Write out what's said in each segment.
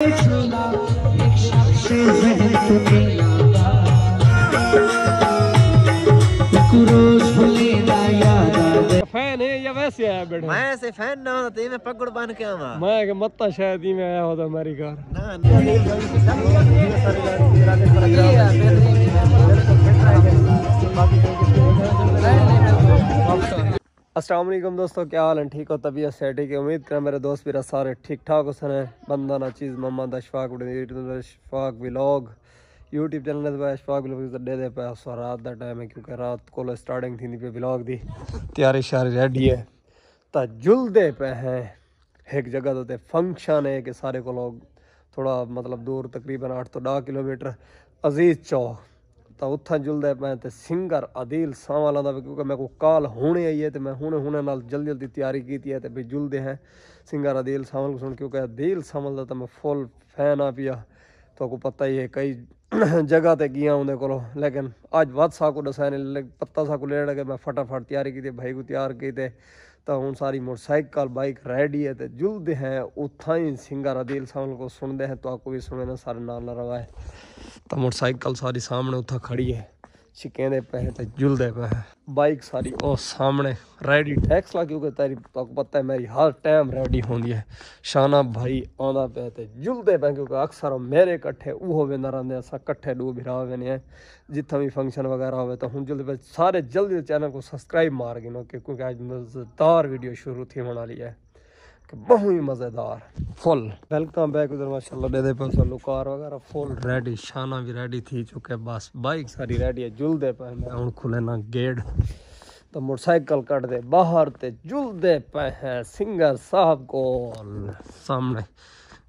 Fan है या वैसे आया बैठा? मैं ऐसे फैन ना होता मैं पकड़ बन के आवा। मैं के मत्ता शायद ही में आया होता हमारी कार। अस्सलाम वालेकुम दोस्तों, क्या हाल है? ठीक हो? तबीयत से ठीक है? उम्मीद करें मेरे दोस्त मेरा सारे ठीक ठाक हो सन। बंदा ना चीज़ Mohammad Ashfaq vlog YouTube channel पे अशफाक व्लॉग दे दे पे रात का टाइम है क्योंकि रात को स्टार्टिंग थी पे व्लॉग दी तैयारी शारी रेडी है तो जुलदे पे हैं एक जगह तो फंक्शन है कि सारे को लोग थोड़ा मतलब दूर तकरीबन 8 तो 10 किलोमीटर अजीज चौक तो उत्था जुलदे पे तो सिंगर अदील सावल आंदा क्योंकि मेरे को कॉल होने आई है तो मैं हुणे नाल जल्दी जल्दी तैयारी की है तो भी जुलदे हैं सिंगर अदील सावल को सुन क्योंकि अदील सावल का तो मैं फुल फैन आ पिया तो आपको पता ही है कई जगह ते गया उन्हें को लेकिन अज वध सा को दसा ने पत्ता सा को ले लगे मैं फटाफट तैयारी की भाई को तैयार की तो हूँ सारी मोटरसाइकिल बाइक रेडी है तो जुलते हैं उथा ही सिंगर अदील सावल को सुनते हैं तो आपको भी सुने ना सारे नाल रवाए तो मोटरसाइकिल सारी सामने उथा खड़ी है छिकेंदे पे तो जुलदे पे है बाइक सारी ओ सामने रेडी टैक्स ला क्योंकि तेरी तो पता है मेरी हर टाइम रेडी होंगी है शाना भाई आंदा पे तो जुलदे पे क्योंकि अक्सर मेरे कट्ठे वो वेंदा रहंदे अस कट्ठे दो भिरा वेने हैं जितना भी फंक्शन वगैरह हो तो हूँ जुलदे पे सारे जल्दी चैनल को सब्सक्राइब मार गिनो क्योंकि आज मज़ेदार वीडियो शुरू थी होने वाली है बहुत ही मज़ेदार फुल वेलकम बैक उधर माशाल्लाह दे पर सब कार वगैरह फुल रेडी शाना भी रेडी थी चुके बस बाइक सारी रेडी है जुलदे पे मैं हूँ खुले ना गेट तो मोटरसाइकिल कट दे बाहर ते जुलदे पे है सिंगर साहब को सामने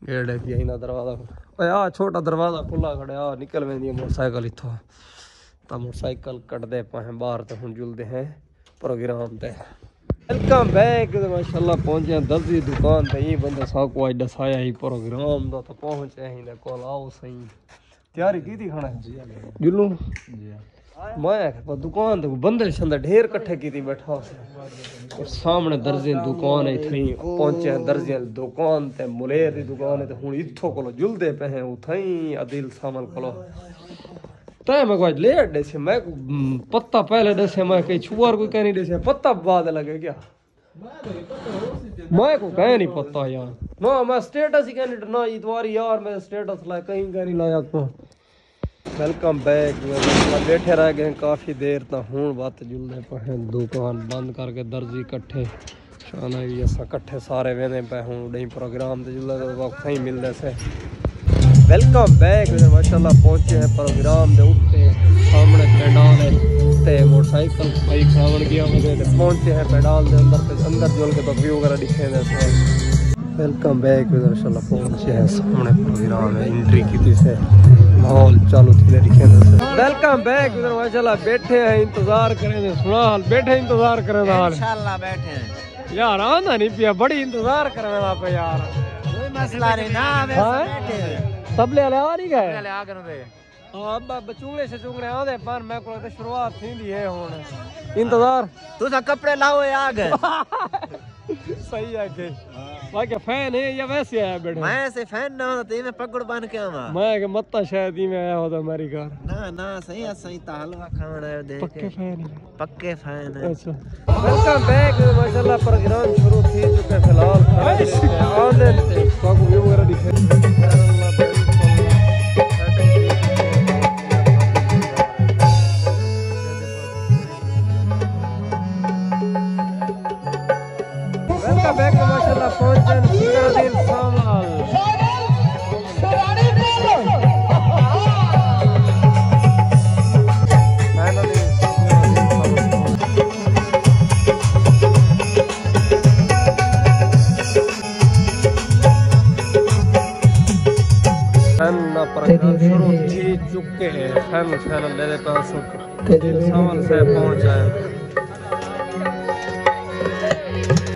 गेट है कि ना दरवाजा आ छोटा दरवाजा खुला खड़े आ निकल वेंदी मोटरसाइकिल इथों तो मोटरसाइकिल कट दे पे बाहर तो हूँ जुलदे हैं प्रोग्राम ते वेलकम बैक माशाल्लाह पहुंचे दर्जी दुकान ते ये बंदा सा को आज दसाया ही प्रोग्राम दा तो पहुंचे ही ने कॉल आओ सही तैयारी की थी खाना जी जुल्लू जी मैं दुकान ते बंदे शंदे ढेर इकट्ठे की थी बैठा और सामने दर्जी दुकान है थई पहुंचे दर्जी दुकान ते मुलेर दी दुकान है ते हुन इथो कोलो जुलदे पे हैं उथई अदील सामल कोलो तय मैं कोई लेट दे मैं पत्ता पहले दसे मैं कहीं छुआर कोई कह नहीं दे पत्ता बाद लगे क्या मैं को कह नहीं पता यार ना मैं स्टेटस ही कह नहीं ना इतवार यार मैं स्टेटस ला कहीं कह नहीं लाया को वेलकम बैक बैठे रह गए काफ़ी देर तो हूँ बात जुलने पे दुकान बंद करके दर्जी इकट्ठे शाना भी अस इकट्ठे सारे वेंदे पे हूँ नहीं प्रोग्राम तो जुलने वक्त ही मिलते से वेलकम बैक माशाल्लाह पहुंचे हैं प्रोग्राम दे उत्ते सामने पेंडाल है ते मोटरसाइकिल बाइक सावन गया मुझे पहुंचे हैं पेंडाल दे अंदर जुल के तो व्यू वगैरह दिखे दे वेलकम बैक माशाल्लाह पहुंचे हैं सामने प्रोग्राम है एंट्री की थी से माहौल चालू थी दिखे दे वेलकम बैक उधर माशाल्लाह बैठे हैं इंतजार करें दे सुना हाल बैठे इंतजार करें हाल इंशाल्लाह बैठे हैं यार आंदा नहीं पिया बड़ी इंतजार करने ला पे यार कोई मसला नहीं ना वैसे बैठे हैं सब ले आ नहीं गए ले आ कर दे हां बचूंगड़े से चुंगड़े आंदे पर मैं को तो शुरुआत थी है हुन इंतजार तू सा कपड़े लाओ आ गए सही है के भाई के फैन है या वैसे आया बैठा मैं ऐसे फैन ना होता मैं पकड़ बन के आवा मैं के मत्ता शायद ही में आया होता हमारी कार ना ना सही ता हलवा खाना है देख पक्के फैन है पक्के फैन है अच्छा वेलकम बैक माशाल्लाह प्रोग्राम शुरू थी चुके फिलहाल आने थे बाबू व्यू वगैरह दिखे शुरू थी चुके हैं फैनल मेरे पास सावन से पहुंच आए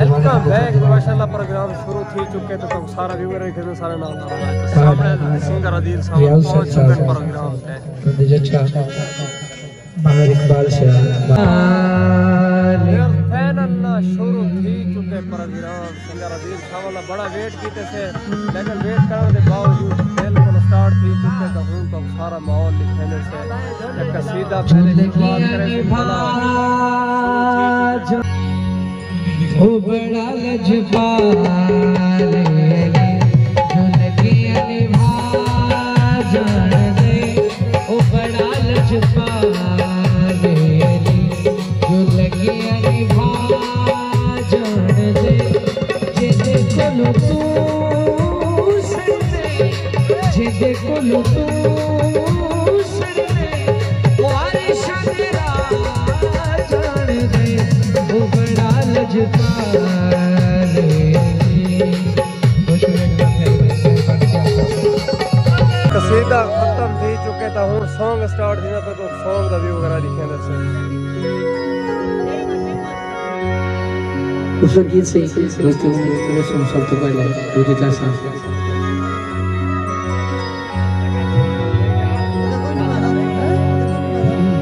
वेलकम बैक माशाल्लाह प्रोग्राम शुरू थी चुके तो सारा व्यूअर देखे सारे नाम सामने सिंगर अदील साहब पहुंच चुके प्रोग्राम पे बाहर इकबाल से फैनल बनना शुरू थी चुके परवीरान संगर अदील शाह बड़ा वेट कीते से लेकिन वेट करने के बावजूद बिल्कुल स्टार्ट थी चुके तो हूं तो सारा माहौल लिखने से एक कसीदा पहले शुरुआत करें ओ बड़ा लजपाल जो लगे निभा जान दे ओ बड़ा लजपाल जो लगे निभा जान दे जिदे कोलो तू सड़े जिदे कोलो तू सड़े वारे शगरा जान दे ओ बड़ा लजपाल कसीदा खत्म थी चुके तो हूं सॉन्ग स्टार्ट थी ना तो सॉन्ग का व्यू वगैरह लिखे अंदर से उस गीत से दोस्तों सुन सबसे पहले दूसरी क्लास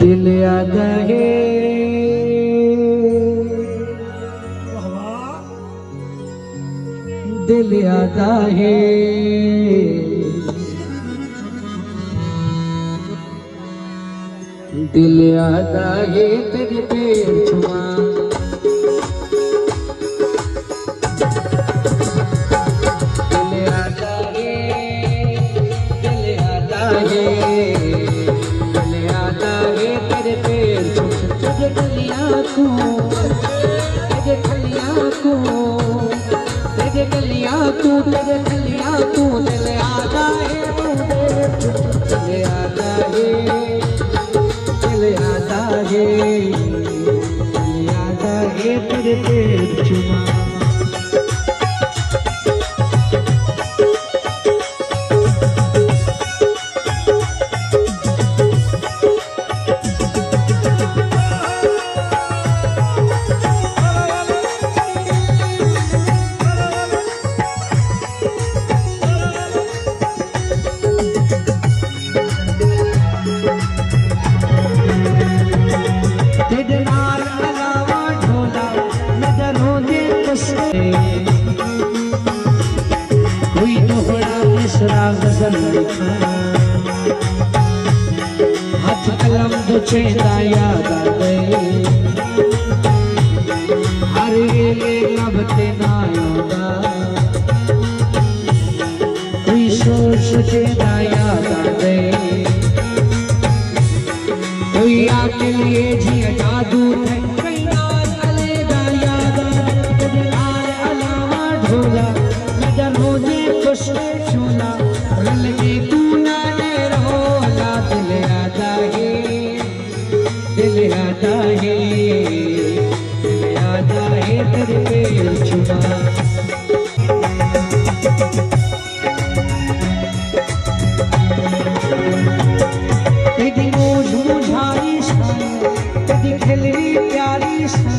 दिल आता है दिल आता है दिल आता है तेरे पैर छुआ दिल आता है दिल आता है दिल आता है तेरे पैर छुआ तुझे गलियां को तेरे गलियां को तेरे गलियां को तेरे गलियां को दिल आता है दिल आता है दिल आता है तेरे पैर चुमा कोई दोहरा मिसरा गजल लिखा हाथ कलम तो चेहरा याद आ गए हर वेले लबते ना आंदा कोई सोच चेहरा याद आ गए कोई आके लिए जिया जादू है चूना रल के तू नाने रोला दिल आता है दिल आता है दिल आता है तेरे पैर छुआ तेरी मूझ मुझारी सन तेरी खिलवी प्यारी सन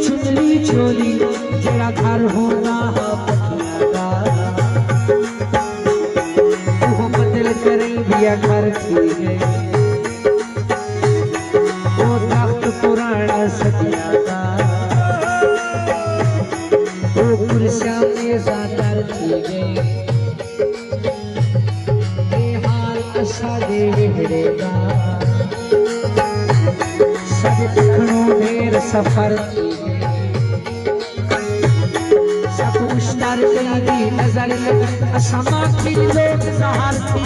चुनली चोली जरा घर होना वो बदल करें दिया घर थी गए वो तख्त पुराना सदिया का वो कुर्सियां मेज़ादार थी गए ये हाल असा दे विहड़ेगा सब दिखणों ढेर सफर सब उश्तर तेरी नजर असमा की लोग सहार थी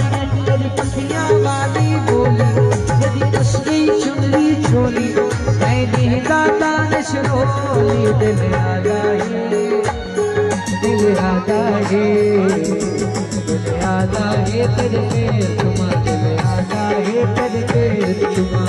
तेरी पखियां वाली बोली तेरी असली चुनरी चोली मैंने दानिश रोली दिल आता है दिल आता है तेरे पैर चुमा दिल आता है तेरे पैर चुमा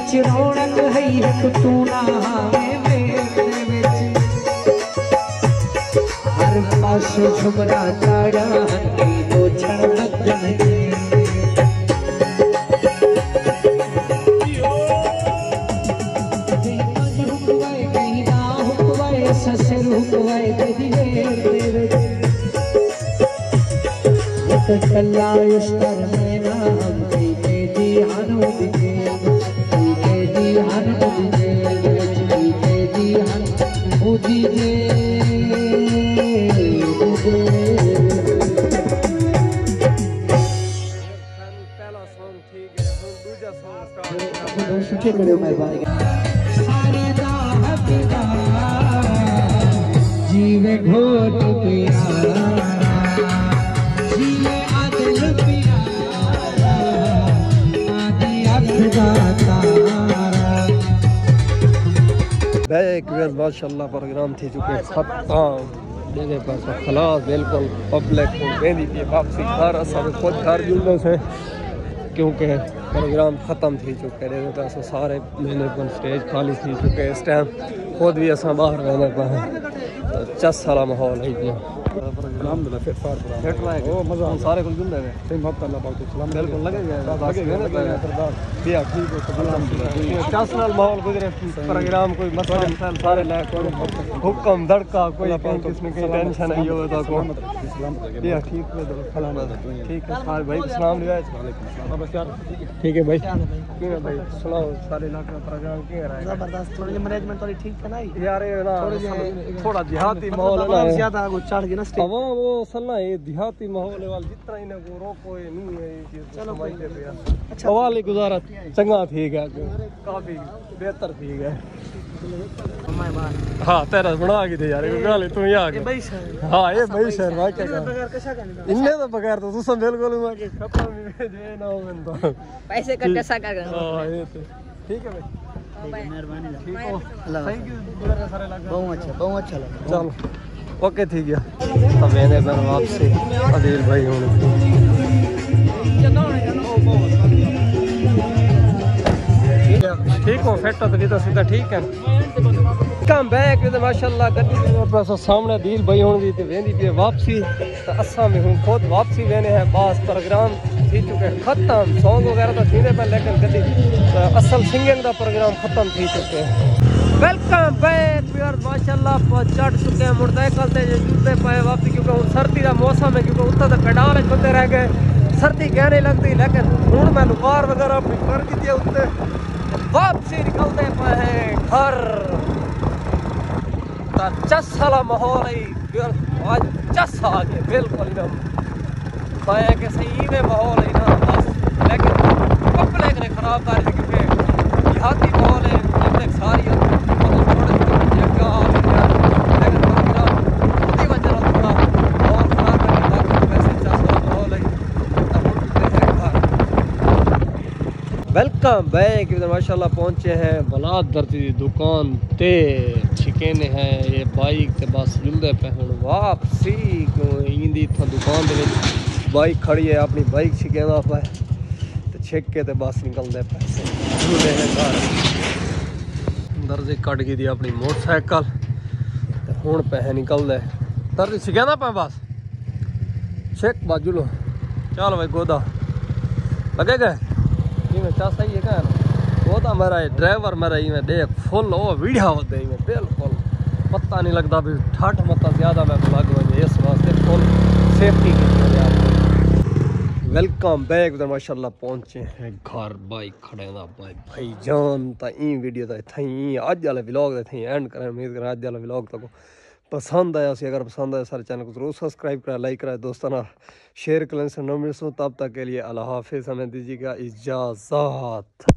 विच रौनक है एक तू ना आवे मेरे विच हर पासों झुमरा ताड़ा हंडी दो क्षण बदन दे ससुर हुकवाए तेरी मेर दे विच कल्ला इस तर में ना हम के दी हनु दिखे के दी हनु दिखे के दी हनु बुझी दे पहला सॉन्ग ठीक है हम दूसरा सॉन्ग स्टार्ट सुखे करो मेहरबानी सारे दा हबीबा जीवे घोट प्यारा जीवे आदिल प्यारा आदि अखदा तारा बैक वेल माशाल्लाह प्रोग्राम थी चुके खत्म मेरे पास खलास बिल्कुल पब्लिक को बेंदी पे वापसी घर सब खुद घर जुलने से क्योंकि प्रोग्राम ख़त्म थी चुके हैं पास सारे मैंने पर स्टेज खाली थी चुके इस टाइम खुद भी असा बाहर रहने पर तो चस सारा माहौल है जी अल्हम्दुलिल्लाह फिट फार फिट रहा है ओ मजा हम सारे कुछ जुलने में सही मत अल्लाह पाक सलाम बिल्कुल लगेगा लगेगा सरदार बिया ठीक है अल्हम्दुलिल्लाह चस नाल माहौल गुजरे प्रोग्राम कोई मसला मसाइल सारे ले कोई हुक्म धड़का कोई किसी की टेंशन नहीं हो तो को बिया ठीक है ठीक है सारे भाई सलाम लिया बस यार ठीक है भाई क्यों है भाई सुनाओ सारे इलाके का प्रोग्राम क्यों रहा है जबरदस्त थोड़ी मैनेजमेंट थोड़ी ठीक है ना यार ये ना थोड़ा देहाती माहौल है ना ज्यादा वो चढ़ गई ना अब वो सला ये देहाती माहौल है वाल जितना इन्हें को रोको ये नहीं है ये चीज चलो भाई अच्छा वाली गुजारा चंगा ठीक है काफी बेहतर ठीक है हाँ तेरा बना के दे यार गाल तू ही आ गया हाँ ये भाई शहर भाई क्या इन्ने तो बगैर तो तुम बिल्कुल मैं के खत्म जे ना हो तो पैसे का कैसा कर हां ये तो ठीक है भाई मेहरबानी ठीक हो थैंक यू गुजर सारे लगा बहुत अच्छा लगा चलो ओके ठीक है अब मैंने बन वापसी अदील भाई होने ठीक हो फिट हो तो सीधा ठीक है कम बैक तो माशाल्लाह गड्डी के पास सामने दिल भाई होने दी वेंदी पे वापसी तो असा में हूं खुद वापसी लेने हैं बस प्रोग्राम थी चुके खत्म सॉन्ग वगैरह तो थी पर लेकिन गड्डी असल सिंगिंग का प्रोग्राम खत्म थी चुके हैं वेलकम बैक यार माशाल्लाह चढ़ चुके हैं मुर्दाइकल ते जूते पाए वापसी क्योंकि हुन सर्दी का मौसम है क्योंकि उत्तर तो पेडाल बंदे रह गए सर्दी कहने लगती लेकिन हूँ मैं लुकार वगैरह अपनी कर दी थी उत्ते वापसी निकलते पे हैं घर चस वाला माहौल है आज चस आ गए बिल्कुल एकदम पाया कि सही में माहौल है ना बस लेकिन पब्लिक ने खराब कर दी क्योंकि देहाती माहौल है पब्लिक सारी वेलकम बैक माशाल्लाह पहुंचे हैं बलाद दर्दी की दुकान ते छिकेने हैं ये बाइक ते बस जुलदे पे हुण वापसी इंदी इत्थों दुकान दे विच बाइक खड़ी है अपनी बाइक छिकेदा पे ते छिक के ते बस निकलदे पैसे जुलदे हैं घर दर्जी कट गई थी अपनी मोटरसाइकिल ते हुण पैसे निकलदे दर्जी छिकेदा पे बस छिक बाजू लो चल भाई गोदा लगेगा में चा सही है क्या वो तो मेरा ड्राइवर मेरा ही में देख फुल वो वीडियो होते ही में बिल्कुल पता नहीं लगता भी ठंड मतलब ज़्यादा मैं लग वजे इस वास्ते फुल सेफ्टी की वेलकम बैक उधर माशाल्लाह पहुंचे हैं घर बाइक खड़े ना भाई जान ता ई वीडियो ता थई आज वाले व्लॉग दा थई एंड करें उम्मीद कर आज वाला व्लॉग तक पसंद आया उसे अगर पसंद आया सारे चैनल को जरूर सब्सक्राइब करा लाइक करा दोस्तों ना शेयर करें से न मिलूँ तब तक के लिए अल्लाह हाफिज़ हमें दीजिएगा इजाज़त।